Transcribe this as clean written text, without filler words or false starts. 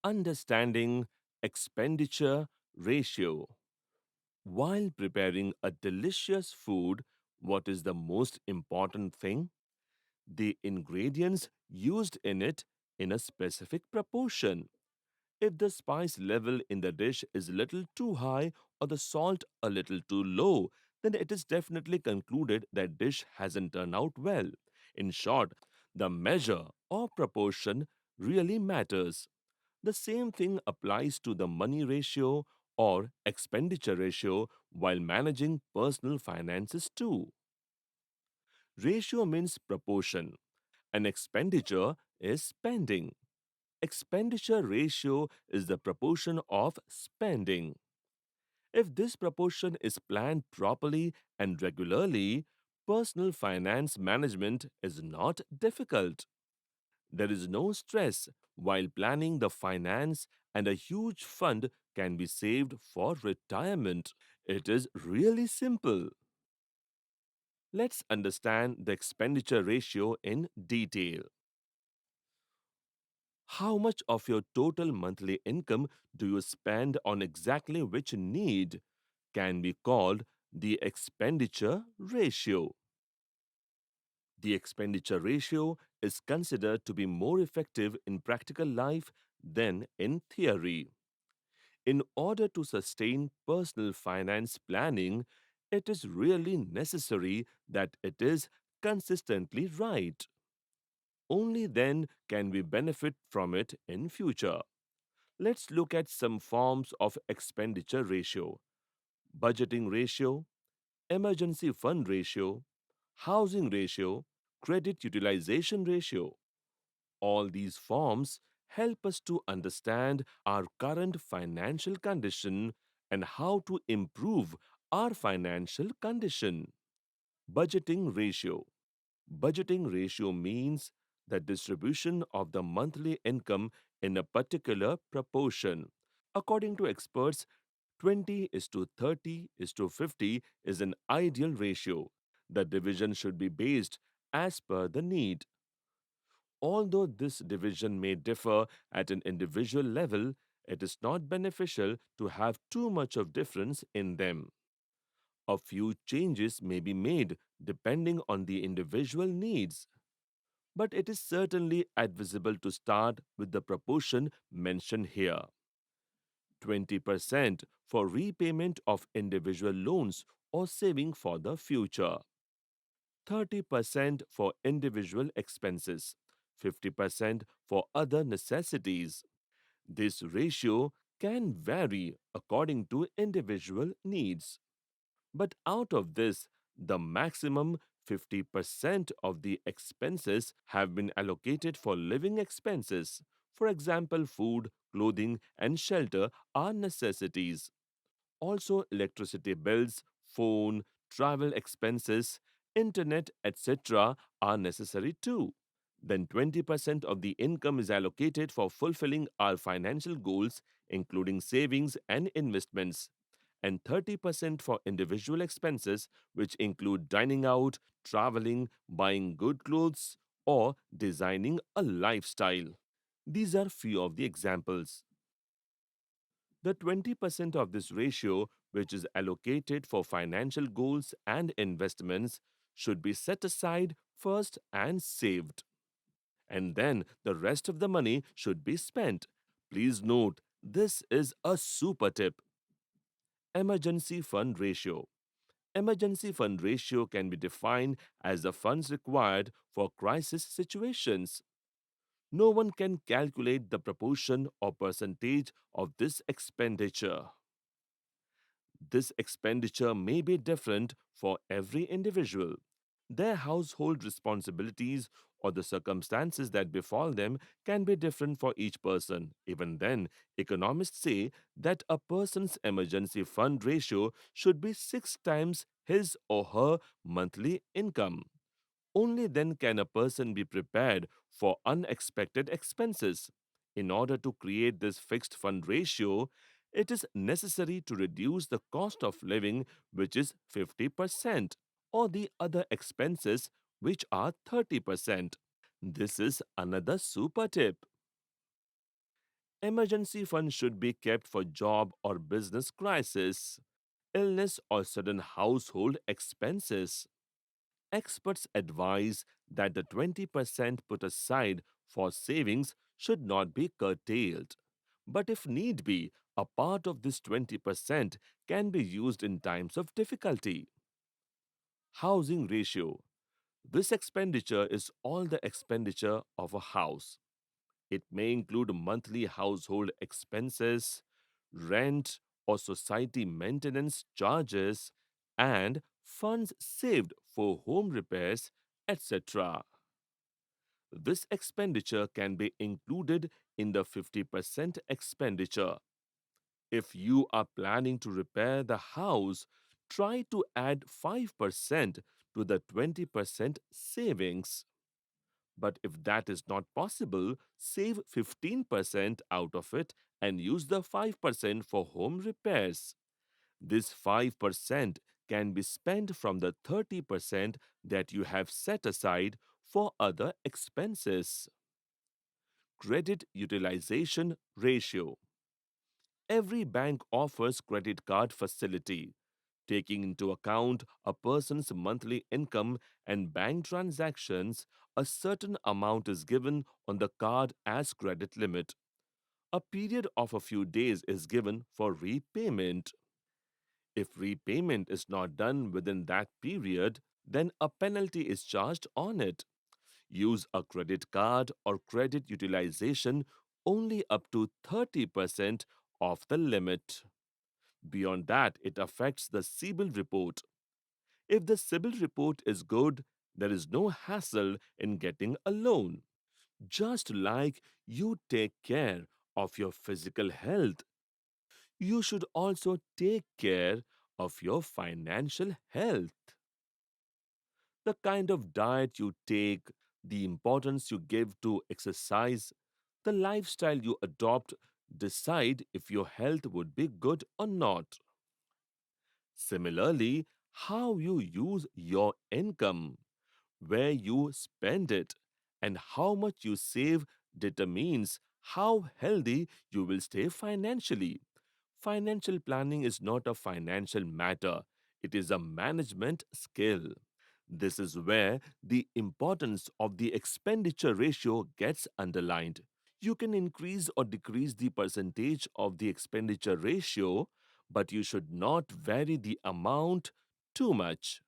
understanding expenditure ratio. While preparing a delicious food, what is the most important thing? The ingredients used in it in a specific proportion. If the spice level in the dish is a little too high or the salt a little too low, then it is definitely concluded that dish hasn't turned out well. In short, the measure or proportion really matters. The same thing applies to the money ratio or expenditure ratio while managing personal finances too. Ratio means proportion, and expenditure is spending. Expenditure ratio is the proportion of spending. If this proportion is planned properly and regularly, personal finance management is not difficult. There is no stress while planning the finance, and a huge fund can be saved for retirement. It is really simple. Let's understand the expenditure ratio in detail. How much of your total monthly income do you spend on exactly which need can be called the expenditure ratio. The expenditure ratio is considered to be more effective in practical life than in theory. In order to sustain personal finance planning, it is really necessary that it is consistently right. Only then can we benefit from it in future. Let's look at some forms of expenditure ratio: budgeting ratio, emergency fund ratio, housing ratio, credit utilization ratio. All these forms help us to understand our current financial condition and how to improve our financial condition. Budgeting ratio. Budgeting ratio means the distribution of the monthly income in a particular proportion. According to experts, 20 is to 30 is to 50 is an ideal ratio. The division should be based as per the need. Although this division may differ at an individual level, it is not beneficial to have too much of difference in them. A few changes may be made depending on the individual needs, but it is certainly advisable to start with the proportion mentioned here: 20% for repayment of individual loans or saving for the future, 30% for individual expenses, 50% for other necessities. This ratio can vary according to individual needs. But out of this, the maximum 50% of the expenses have been allocated for living expenses. For example, food, clothing, and shelter are necessities. Also, electricity bills, phone, travel expenses, internet, etc. are necessary too. Then 20% of the income is allocated for fulfilling our financial goals, including savings and investments, and 30% for individual expenses, which include dining out, traveling, buying good clothes, or designing a lifestyle. These are few of the examples. The 20% of this ratio, which is allocated for financial goals and investments, should be set aside first and saved. And then the rest of the money should be spent. Please note, this is a super tip. Emergency fund ratio. Emergency fund ratio can be defined as the funds required for crisis situations. No one can calculate the proportion or percentage of this expenditure. This expenditure may be different for every individual. Their household responsibilities or the circumstances that befall them can be different for each person. Even then, economists say that a person's emergency fund ratio should be 6 times his or her monthly income. Only then can a person be prepared for unexpected expenses. In order to create this fixed fund ratio, it is necessary to reduce the cost of living, which is 50%, or the other expenses, which are 30%. This is another super tip. Emergency funds should be kept for job or business crisis, illness or sudden household expenses. Experts advise that the 20% put aside for savings should not be curtailed. But if need be, a part of this 20% can be used in times of difficulty. Housing ratio. This expenditure is all the expenditure of a house. It may include monthly household expenses, rent or society maintenance charges, and funds saved for home repairs, etc. This expenditure can be included in the 50% expenditure. If you are planning to repair the house, try to add 5% to the 20% savings. But if that is not possible, save 15% out of it and use the 5% for home repairs. This 5% can be spent from the 30% that you have set aside for other expenses. Credit utilization ratio. Every bank offers credit card facility. Taking into account a person's monthly income and bank transactions, a certain amount is given on the card as credit limit. A period of a few days is given for repayment. If repayment is not done within that period, then a penalty is charged on it. Use a credit card or credit utilization only up to 30% of the limit. Beyond that, it affects the CIBIL report. If the CIBIL report is good, there is no hassle in getting a loan. Just like you take care of your physical health, you should also take care of your financial health. The kind of diet you take, the importance you give to exercise, the lifestyle you adopt decide if your health would be good or not. Similarly, how you use your income, where you spend it, and how much you save determines how healthy you will stay financially. Financial planning is not a financial matter, it is a management skill. This is where the importance of the expenditure ratio gets underlined. You can increase or decrease the percentage of the expenditure ratio, but you should not vary the amount too much.